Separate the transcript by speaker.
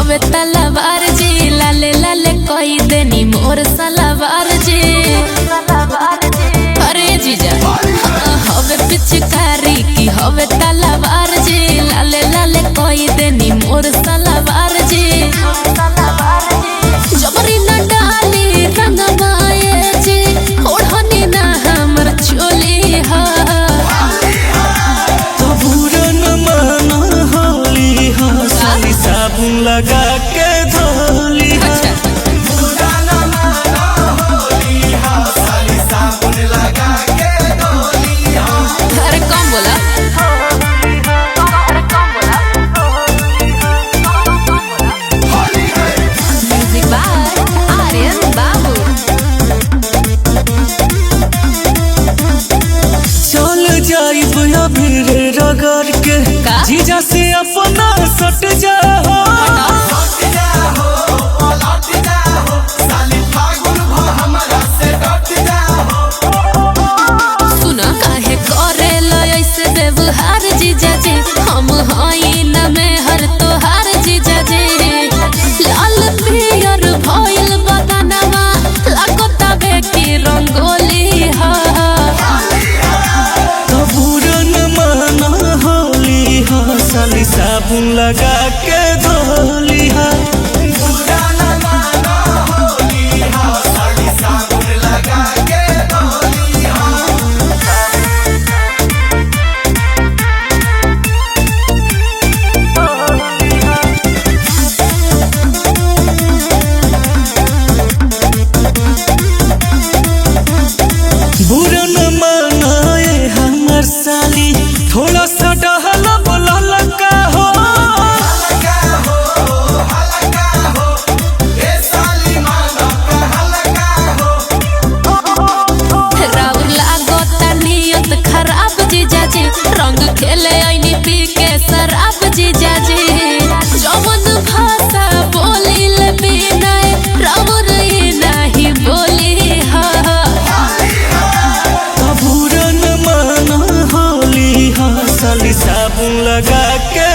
Speaker 1: हवे तलवार जी लाले लाले कोई देनी मोर सलवार जी। अरे जीजा हवे पिचकारी की हवे तलवार जी लाले लाले कोई देनी मोर सलवार जी। जबरी न डाली रंगमाए जी ओढ़नी ना हमर चोली हा।
Speaker 2: तो बुरा न माना होली हा साली साबुन लगा के धोली हा।
Speaker 3: बुरा न माना होली हा साली साबुन लगा के धोली हा।
Speaker 1: अरे कम बोला म्यूजिक बाय आर्यन बाबू।
Speaker 2: चल जाइब अबीर रगड़ के
Speaker 1: का?
Speaker 2: जीजा से अपना सट जाओ।
Speaker 3: लौट जाओ लौट जाओ साली फागुन भो हमरा से डट जाओ।
Speaker 1: सुन काहे करे लो ऐसे व्यवहार जीजा जी हम हई न में हर तोहार जीजा जी। लाल पियर भइल बदनवा लागता बे की रंगोली हा।
Speaker 2: तो बुरा न माना होली हा साली साबुन लगा के धोली हा।
Speaker 3: बुरा न माना होली हा साली साबुन लगा के धोली हा।
Speaker 2: बुरा न मानाए हमर साली थोड़ा सा डहला बोला लगा हो।
Speaker 3: हलका हो ए साली माना का हलका हो।
Speaker 1: राउर लागता नियत खराब जीजा जी रंग खेले ऐनी पी के शराब जीजा जी। जवन भाषा बोलिल बिनय राउर ई नाही बोली हा।
Speaker 2: तो बुरा न माना होली हा साली साबुन लगा के